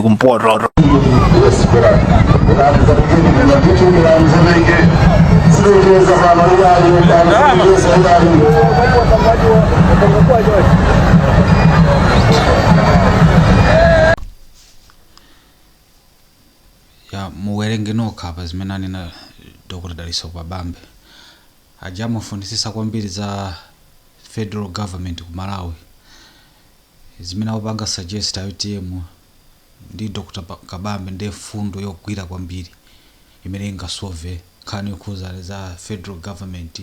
kumpoto. Ya muwerenge nokha pa zimene anena Dr. Daliso Kabambe ajamufundisisa kwambiri za federal government ku Malawi zimene akupanga suggest UTM ndi Dr. Kabambe ndi fundo yogwira kwambiri imene ingasolve nkhani yokhuza za federal government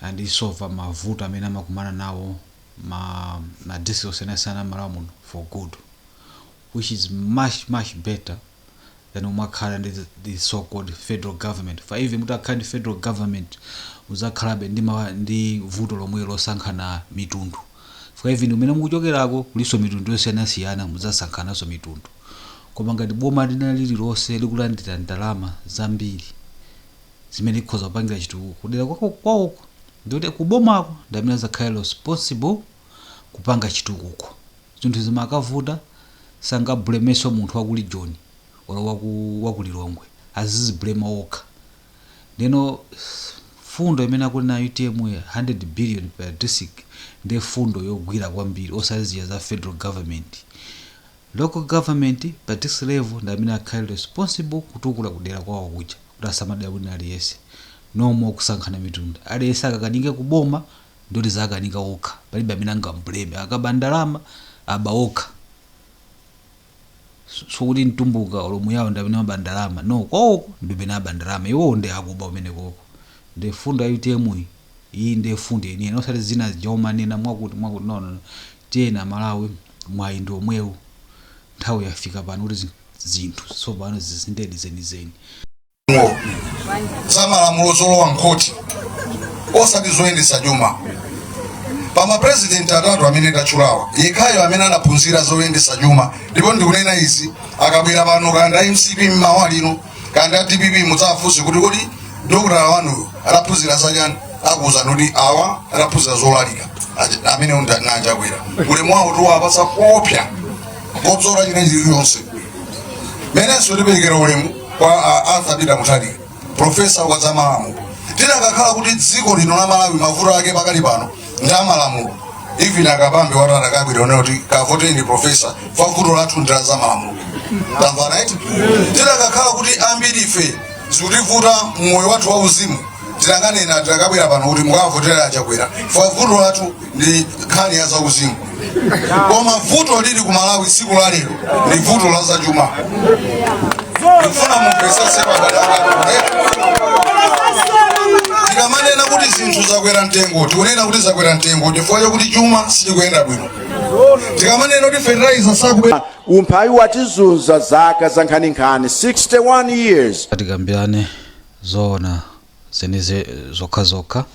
and isolve mavuto amene amakumana nawo ma districts ena Malawi muno for good, which is much better than umakhala ndi the so-called federal government. For even mutakhala federal government uzakhalabe ndi vuto lomwe losankhana mitundu. For even umene mukuchokerako kuliso mitundu yosiyanasiyana muzasankhanaso mitundu. Koma ngati boma lililonse likulandira ndalama zambiri zimene likhoza kupangira chitukuko kudera kwako ndikuti kubomako ndamene zakhala responsible kupanga chitukuko. Zinthu zimakavuta sangablemeso munthu wakuli John wala wakulilongwe aziziblema okha. Neno fundo imene akuli na UTM 100 billion per district ndi fundo yogwira kwambiri osaziya za federal government. Local government pa district level ndamene akhala responsible kutukula kudera kwawo kuja kuti asamadera bwino aliyese nomo kusankhana mitundu aliyese akakanika kuboma ndoti zakanika okha palibe amene angambleme akaba ndalama aba okha. So kuti ntumbuka olomu yawo ndamene mabandalama no kwako ndimene abandalama iwo ndi akuba umene koko ndi fundo ya UTM iyi ndi fundo yeniyeni osati zina zomanena mwakuti no tiyena Malawi mwayi ndi omwewu nthawi yafika pano kuti zinthu so pano zizindedi zenizeni zamalamulo zolowa mkhoti osati zoyendesa chuma. Pama president atatu amene tachulawa yekhayo amene anaphunzira zoyendesa chuma ndipo ndikunena izi akabwera pano kanda MCP mmawalino kanda DPP mudzafunse kuti Dr. wanu anaphunzira zachani akuza kuti awa anaphunzira zolalika amene undanjakwera ulemu wawo tiwapasa kopya kopzora china yonse menenso tiperekera ulemu kwa Arthur Peter Mutharika profesa wa zamalamulo tinakakhala kuti dziko lino la Malawi mavuto ake pakali pano ndamalamulo even Kabambe watana kabwira ona kuti kavoteni profesa favuto lathu ndira zamalamulo tamva right. Tinakakhala kuti ambiri ife zikutivuta moyo wathu wauzimu tilanganena tikabwera pano kuti mukavotera achakwera favuto lathu ndi nkhani ya zauzimu. Koma vuto lili ku Malawi siku la lero ndi vuto la zachuma. Ndifuna mupesa sepa badaka tikamanena kuti zinthu zakwera mtengo tikunena kuti zakwera mtengo chifukwa chakuti chuma sichikuyenda bwino. Tikamanena kuti fertilizer sakubwera umphawi watizunza zaka za nkhaninkhani 61 years. Tikambirane zoona zenize zokha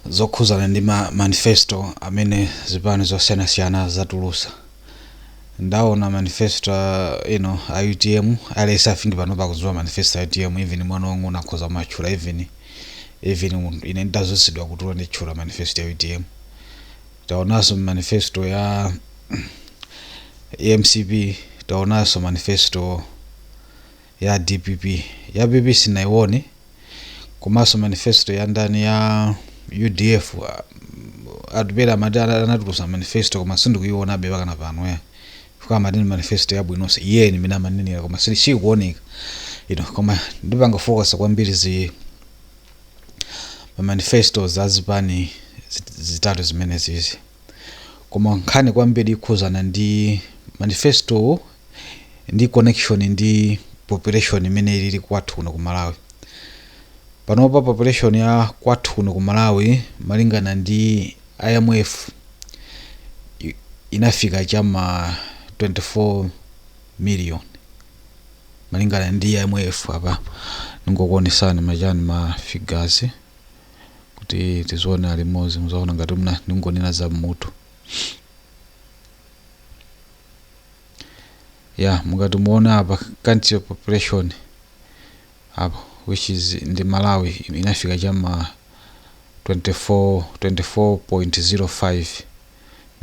zokhuzana ndi manifesto amene zipani zosiyanasiyana zatulusa. Ndaona manifesto a UTM alesa afingi pano pakuziwa manifesto a UTM even mwana wangu nakhoza machula even ine ndazosidwa kutula ndi chula manifesto ya UTM. Taonaso manifesto ya MCP, taonaso manifesto ya DPP. Ya PP sinaione komanso manifesto ya ndani ya UDF atupera madala anatulusa manifesto koma sindikuiona beba kana pano ya fuka madini manifesto ya bwinonse yeni mina manini koma sikuoneka koma ndipanga focus kwambiri zi manifesto zazipani zitatu zimene zizi koma nkhani kwambiri ikhuzana ndi manifesto ndi connection ndi population imene ili kwathu kuno ku Malawi. Panopa population ya kwathu kuno ku Malawi malingana ndi IMF inafika chama 24 million malingana ndi IMF. Apa ningokuonesana majani ma figures kuti tizoona alimozi muzaona ngati mna ningonena za mutu mungati muona apa country population apa which is ndi Malawi inafika chama 24.05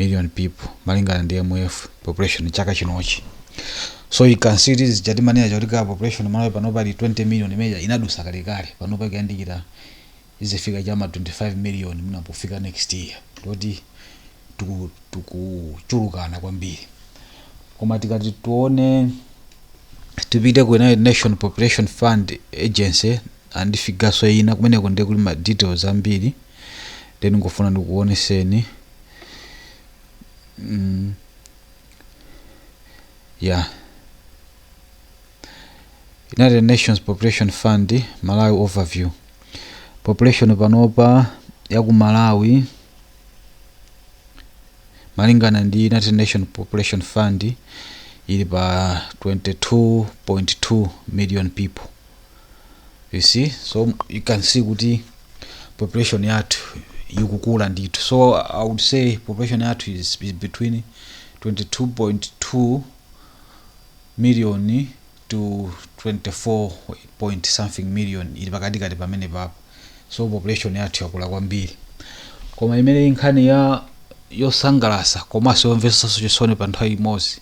million people malingana ndi MF population chaka chinochi. So you can see this jadi manena chakutika population Malawi panopa ali 20 million imeja inadusa kalekale panopa ikayandikira izifika chama 25 million munapofika next year ndoti tukuchulukana kwambiri. Koma tikati tuone tipite ku United Nations Population Fund Agency and figures ina kumene kunde kuli ma details ambiri then ngofuna ndikuoneseni United Nations Population Fund Malawi overview. Population panopa ya ku Malawi malingana ndi United Nations Population Fund ili pa 22.2 million people. You see, so you can see kuti population yathu ikukula ndithu. So I would say population yathu is between 22.2 million to 24 point something million ili pakati pamene papo. So population yathu yakula kwambiri. Koma imene inkhani ya yosangalasa komanso yomvetsa chisoni pa nthawi imodzi,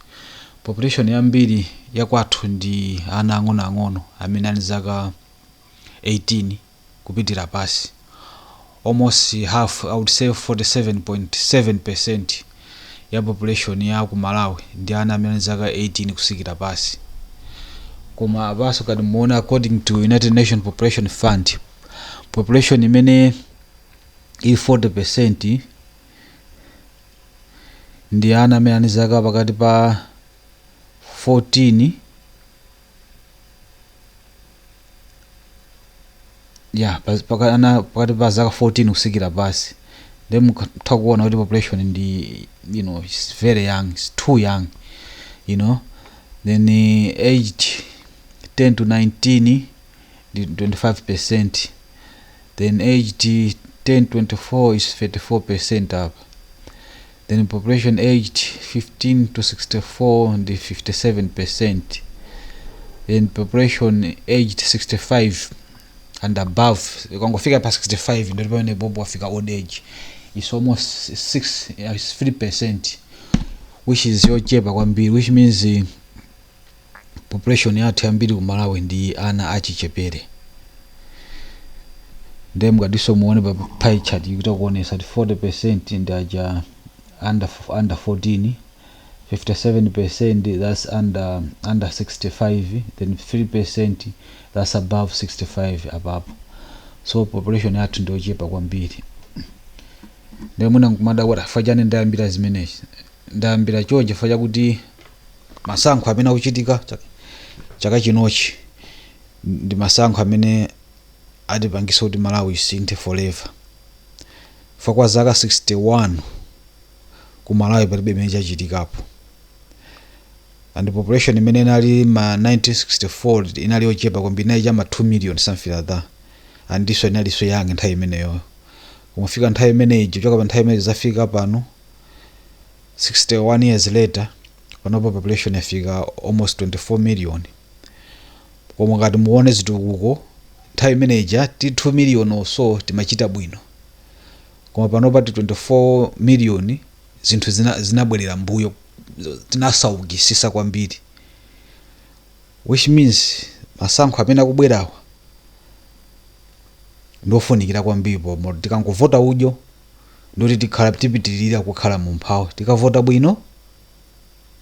population yambiri yakwathu ndi ana ang'onoang'ono amene ali zaka 18 kupitira pasi. Almost half, I would say 47.7% ya population ya ku Malawi ndi ana amene zaka 18 kusikira pasi. Koma apaso kati muona according to United Nations Population Fund, population imene ili 40% ndi ana amene ali zaka pakati pa 14 pakati pa zaka 14 kusikira pasi. Then mutha kuona kuti population ndi it's very young, it's too young, then aged 10 to 19 ndi 25%, then aged 10 to 24 is 34% up, then population aged 15 to 64 ndi 57%, then population aged 65 and above ikangofika pa 65 ndio pamene bobo afika old age, is almost 3%, which is yochepa kwambiri, which means population yathu yambiri ku Malawi ndi ana achichepere. Then mukadiso muone pa pie chart ikuonesa kuti 40% ndi aja under 14, 57% that's under 65, then 3% that's above 65 above. So population yathu ndi yochepa kwambiri. Ndipo muna kumada kuti fajane ndayambira zimenezi. Ndayambira choje faja kuti masankho amene akuchitika chaka chinochi ndi masankho amene adipangisa kuti Malawi isinthe forever. Kwa zaka 61 ku Malawi palibe imene chachitikapo. And the population imene inali ma 1964 inali yochepa kwambiri, inali chama 2 million something like that. And this one inali so young nthawi imeneyo. Kumafika nthawi imeneyi choka pa nthawi imene zafika pano 61 years later panopa population yafika almost 24 million. Koma ngati muone zitukuko nthawi imeneyi ti 2 million or so timachita bwino. Koma panopa ti 24 million zinthu zinabwerera mbuyo, tinasaukisisa kwambiri, which means masankho amene akubwerawa ndofunikira kwambiri pomwe tikangovota udyo ndoti tikhala tipitirira kukhala mu mphawi. Tikavota bwino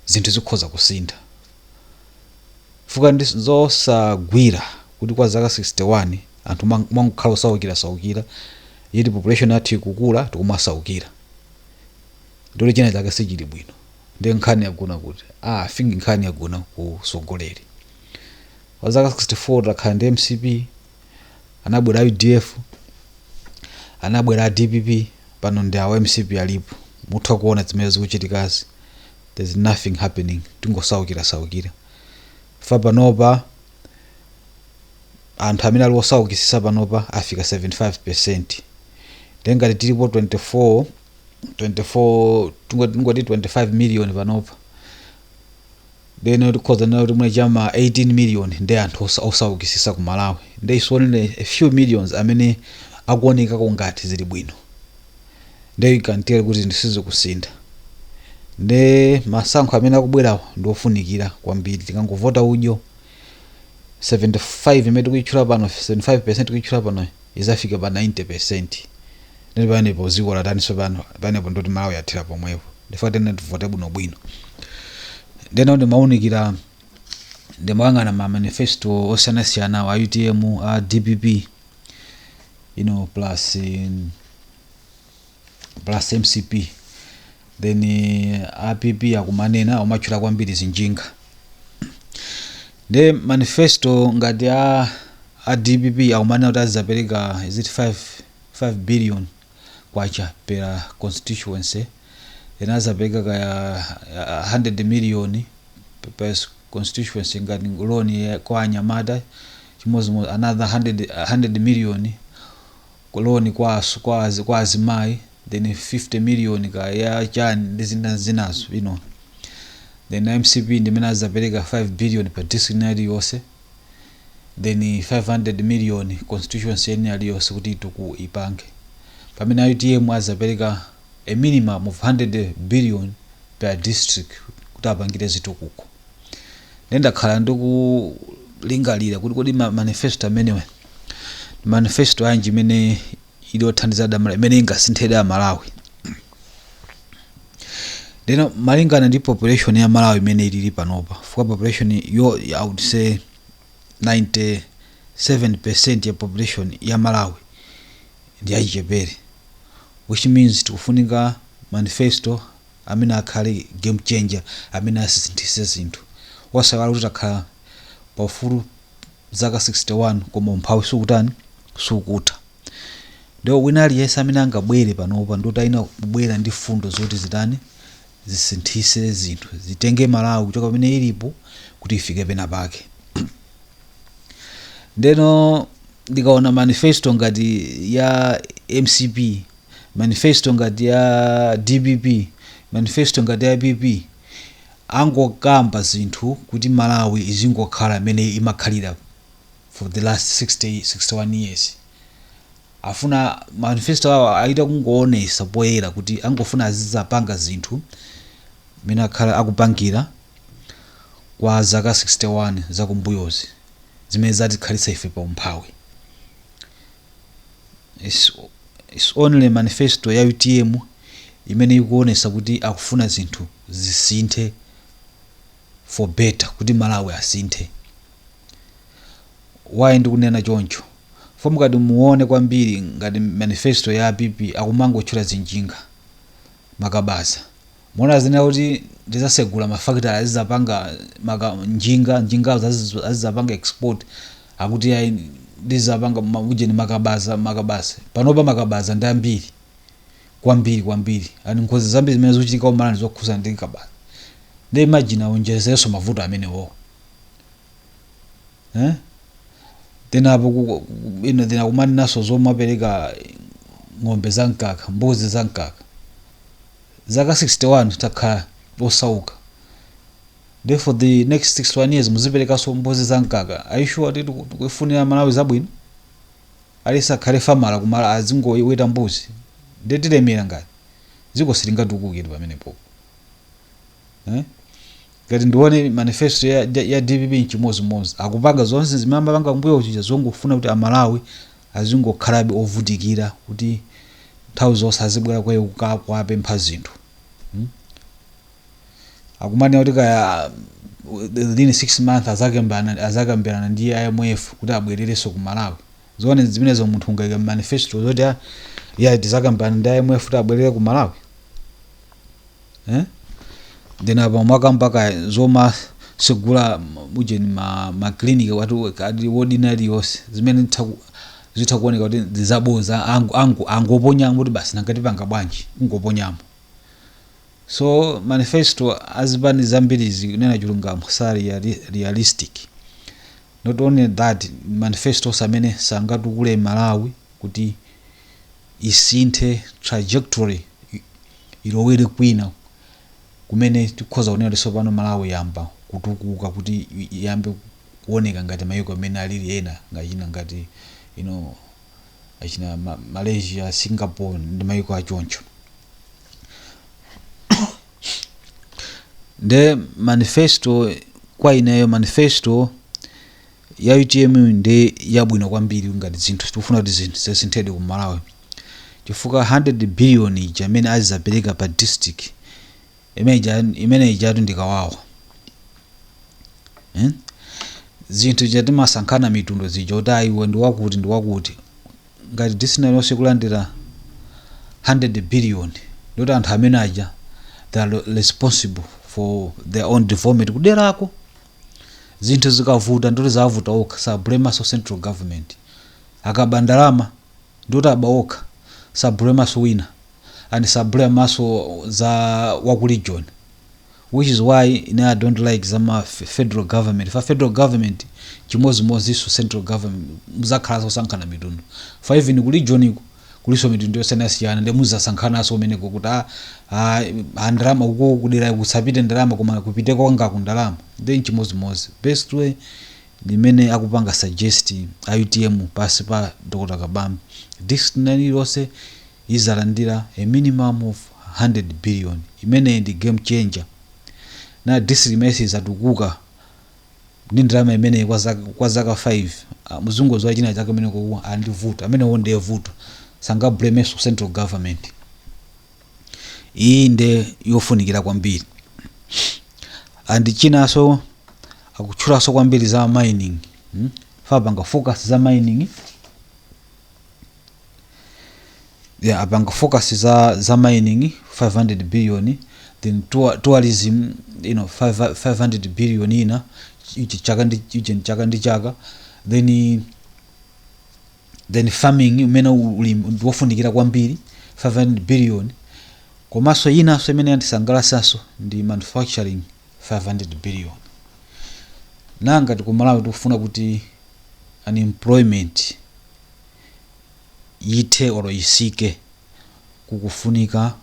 zinthu zikhoza kusintha. Fuka ndi zosagwira kuti kwa zaka 61 anthu mangokhala osaukira yeti population yathu ikukula tikumasaukira. Ndoli china chake sichili bwino. Ndi nkhani yakuna kuti fingi nkhani yakuna ku sogoleri. Kwa zaka 64 takhala ndi MCP, anabwera UDF, anabwera DPP, pano ndi awo MCP alipo. Mutha kuona zimene zikuchitikazi. There's nothing happening. Tingosaukira. Fa panopa anthu amene ali osaukisisa panopa afika 75%. Ngati tilipo 24 ngoti 25 million panopa. Then tikhoza nayo timwe chama 18 million ndi anthu osaukisisa ku Malawi. Ndi isonene a few millions amene akuoneka ngati zili bwino. Then you can tell kuti ndisizo kusintha. nde masankho amene akubwerawo ndiofunikira kwambiri. Tikangovota udyo 75 imene tikuitchula pano, 75% tikuitchula pano izafika pa 90%. Ndi panepo ziko lataniso pano, panepo ndoti Malawi yathera pomwepo. Ndifuna tene tivote bwinobwino. Ndeno ndimaunikira ndimawang'ana ma manifesto osiyanasiyana a UTM, a DPP, plus MCP, then APP akumanena omachula kwambiri zinjinga. Nde manifesto ngati a DPP akumanena kuti azapereka is it 5 billion kwacha per constituency, then azapereka kaya 100 million per constituency ngati loan kwa Anyamata, chimodzimodzi another 100 million loan kwa azimayi, then 50 million kaya chani ndi zinazo Then MCP ndimene azapereka 5 billion per district yonse, then 500 million constituency yonse kuti ituku ipange. Pamene UTM azapereka a minimum of 100 billion per district kuti apangire zitukuko. Ndakhala ndikulingalira kuti kodi manifesto amenewa manifesto anji imene iliyothandiza Malawi, imene ingasinthe Malawi. Then malingana ndi population ya Malawi imene ilili panopa, for population I would say 97% ya population ya Malawi ndi achichepere, which means tikufunika manifesto amene akhale game changer, amene asisinthise zinthu. Wasawala kuti takhala paufulu zaka 61 koma umphawi sukutha. Ndio wina aliyense amene angabwere panopa ndoti aina kubwera ndi fundo zoti zisinthise zinthu, zitenge Malawi kuchoka pamene ilipo kuti ifike pena pake. Ndeno ndikaona manifesto ngati ya MCP, manifesto ngati ya DPP, manifesto ngati ya APP, angokamba zinthu kuti Malawi izingokhala imene imakhalira for the last 61 years. Afuna manifesto awa aita kungoonesa poyera kuti angofuna azizapanga zinthu imene akhala akupangira kwa zaka 61 zakumbuyozi zimene zatikhalitsa ife pa umphawi. It's only manifesto ya UTM imene ikuonesa kuti akufuna zinthu zisinthe for better, kuti Malawi asinthe. Why ndikunena choncho? Fomu ngati muone kwambiri ngati manifesto ya APP akumangochula zinjinga makabasa. Mona zina kuti ndizasegula mafactory azizapanga njinga azizapanga export, akuti ya ndizapanga ujeni makabasa. Panopa makabasa ndi ambiri kwambiri. Ani nkhozi zambiri zimene zochitika umalani zokhuza ndi kabasa. Nde imagine onjezeso mavuto amenewo. Then apo then akumani naso zomapereka ng'ombe za mkaka, mbuzi za mkaka. Zaka 61 takhala osauka. Therefore the next 61 years muzipereka so mbuzi za mkaka. Are you sure kuti kufunira Malawi zabwino? Alisa khale famala kumala azingoyeta mbuzi. Ndetilemera ngati. Ziko silingatukukira pamenepo. Ngati ndione manifesto ya DPP nchimozimozi akupanga zonse zimamba panga mbuyo chicha zongofuna kuti Amalawi azingokhalabe ovutikira kuti nthawi zonse azibwera kwa apempha zinthu. Akumane kuti kaya within 6 months azakambirana ndi IMF kuti abwerereso ku Malawi. Zone zimenezo munthu ungaika manifesto zoti ya tizakambirana ndi IMF kuti abwerere ku Malawi. Then apa mwakambaka zoma segula ujeni ma clinic watu kadi ordinary yose zimene zitakuoneka kuti ndizaboza angoponyamo kuti basi nangati panga bwanji ngoponyamo. So manifesto azibani zambiri zinena chilungamo sali ya realistic. Not only that, manifesto samene sangatukule Malawi kuti isinthe trajectory ilowere kwina kumene tikhoza kunena kuti sopano Malawi yamba kutukuka kuti yambe kuoneka ngati mayiko amene alili ena ngati achina Malaysia, Singapore ndi mayiko achoncho. nde manifesto kwa ineyo manifesto ya UTM ndi yabwino kwambiri ngati zinthu tikufuna kuti zinthu zisinthedi ku Malawi chifukwa 100 billion amene azizapereka pa district imene ijatu ndikawawa zinthu chatimasankhana mitundu zija kuti iwe ndi wakuti ngati district yonse kulandira 100 billion ndoti anthu amene aja they are responsible for their own development kuderako zinthu zikavuta ndoti zavuta okha sablemaso central government akaba ndalama ndoti abaokha sablemaso wina and sablemaso za waku region, which is why I don't like zama federal government. For federal government chimozi isu central government muzakhala sankhana mitundu for even ku region kuliso mitundu yosiyana ndi muzasankhana so umene kuti ndalama uko kudera kusapite ndalama koma kupite kwanga ku ndalama then chimozi best way limene akupanga suggest UTM pasi pa Dr. Kabambe district nani lose izalandira a minimum of 100 billion imene ndi game changer na district message atukuka ndi ndalama imene kwa zaka 5 muzungu zwa china chake imene ko andivuta amene wonde vuto sanga blame central government iyi nde yofunikira kwambiri and china so akutchula so kwambiri za mining fabanga focus za mining abanga focus za mining 500 billion then tourism 500 billion ina ichi chaka ndi chaka then farming umene wofunikira kwambiri 500 billion komaso ina so imene antisangalasaso ndi manufacturing 500 billion nanga tikumalawi tikufuna kuti unemployment yithe oro isike kukufunika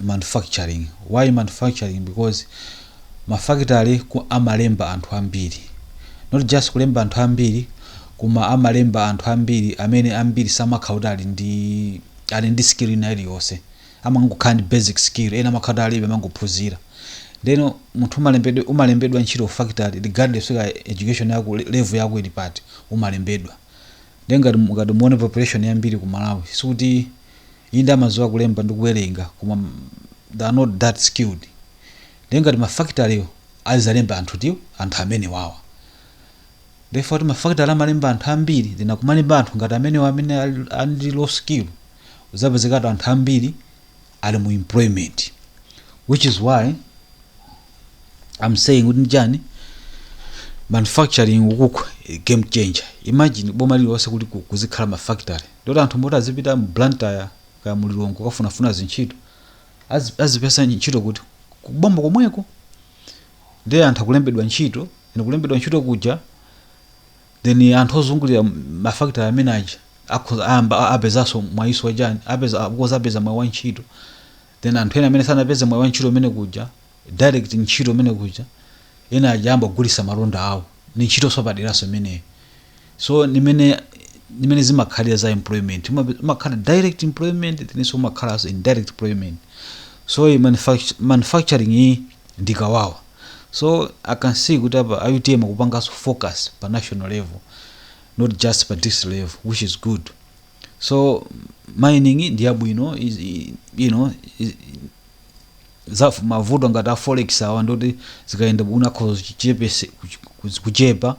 manufacturing. Why manufacturing? Because mafactory amalemba anthu ambiri, not just kulemba anthu ambiri kuma amalemba anthu ambiri amene ambiri samakhala ali ndi skill ina iliyonse amangokhala ndi basic skill ena makhala alibe amangophunzira then munthu umalembedwa ntchito factory regardless of education yako level yako ili pati umalembedwa then ngati muone population yambiri ku Malawi suti inda amazowa kulemba ndi kuwerenga kuma they are not that skilled then ngati mafactory azalemba anthu amene wawa therefore mafactory amalemba anthu ambiri then akumalemba anthu ngati amene ali low skill uzapezeka anthu ambiri ali mu employment, which is why I'm saying kuti njani manufacturing ukuko game changer. Imagine boma lilose kuti kuzikhala mafactory ndoti anthu mbota azipita mu Blantyre ka mulilongo kafunafuna zintchito azipesa ntchito kuti kubomba komweko ndi anthu akulembedwa ntchito kuja then anthu ozungulira mafactory amene aja apezaso mwaiso wajani apeza mwa ntchito then anthu ena amene sanapeza mwa ntchito amene kuja direct ntchito amene kuja ena ajamba kugulisa malonda awo ni ntchito sopaderaso imene so nimene zimakhalira za employment makhala direct employment then so makhala as indirect employment. So manufacturing ndikawawa, so I can see kuti apa UTM kupanga focus pa national level not just pa district level, which is good. So mining ndi yabwino za mavuto ngati forex awa ndoti zikaenda buna kuchepa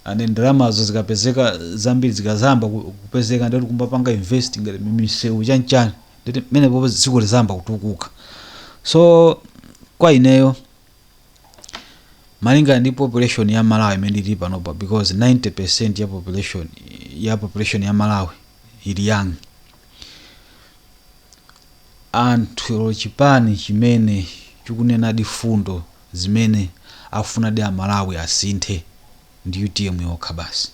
and ndalamazo zikapezeka zambiri zikazamba kupezeka ndoti kumbapanga invest ngati misewu chanchani ndoti mene popo ziko lizamba kutukuka. So kwa ineyo malinga ndi population ya Malawi imene ili panopa because 90% ya population ya Malawi ili young, anthu chipani chimene chikunena difundo zimene afuna ndi Malawi asinthe ndi UTM yokha basi.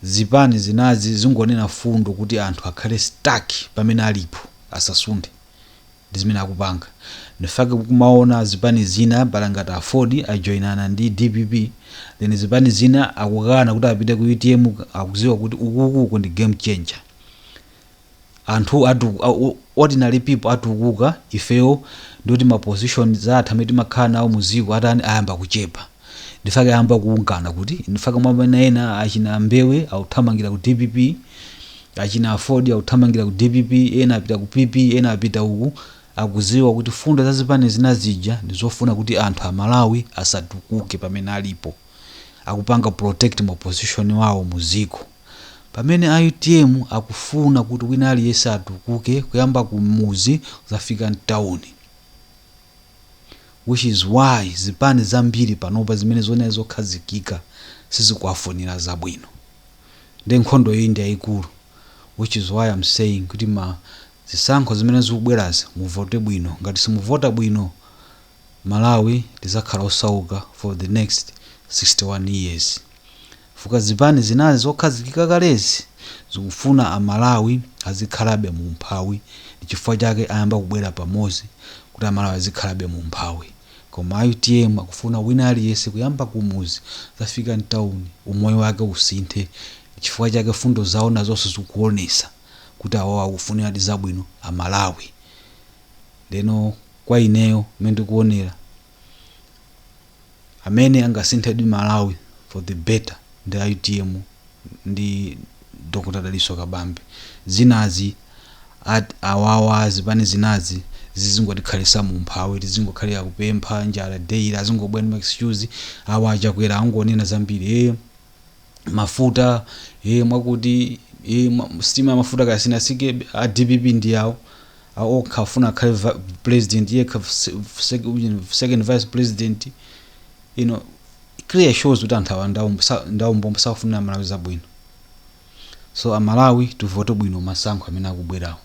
Zipani zinazi zingonena fundo kuti anthu akhale stuck pamene alipo asasunthe ndi zimene akupanga. Nifake kumaona zipani zina balangata afford ajoinana ndi DPP then zipani zina akukana kuti apite ku UTM akuziwa kuti ukuku ndi game changer. Anthu ordinary people atukuka ifeyo ndoti ma position zathu amene timakhala nawo muziko atani ayamba kuchepa ndifake ayamba kuungana kuti ndifake mwamene ena achina Mbewe authamangira ku DPP, achina Afford authamangira ku DPP, ena apita ku PP, ena apita uku, akuziwa kuti fundo za zipani zinazija ndizofuna kuti anthu a Malawi asatukuke pamene alipo, akupanga protect ma position wawo muziko. Pamene IUTM akufuna kuti wina aliyense atukuke kuyamba kumuzi zafika mtawuni, which is why zipani zambiri panopa zimene zona zokhazikika sizikuwafunira zabwino. Ndi nkhondo iyi ndi yayikulu, which is why I'm saying kuti zisankho zimene zikubwerazi muvote bwino. Ngati simuvota bwino, Malawi lizakhala osauka for the next 61 years. Fuka zipani zinazi zokhazikika kalezi zikufuna Amalawi azikhalabe mu mphawi, chifukwa chake ayamba kubwera pamozi kuti Amalawi azikhalabe mu mphawi. Koma IUTM akufuna wina aliyense kuyamba kumuzi zafika mtawuni umoyo wake usinthe, chifukwa chake fundo zawo nazonso zikuonesa kuti awo akufunira zabwino Amalawi. Leno kwa ineyo mmene ndikuonera amene angasinthe Malawi for the better ndi IUTM ndi Dr. Daliso Kabambe. Zinazi awawa zipani zinazi zizingotikhalisa mu mphawi, tizingokhalira kupempha njala deira, zingobwera excuse awaja kwera angonena zambiri mafuta mwakuti stima mafuta kasina sike DPP ndi yawo okafuna khale president second vice president, clear shows kuti anthu awa ndawumbombo safuna Malawi zabwino. So Amalawi tuvote bwino masankho amene akubwerawo.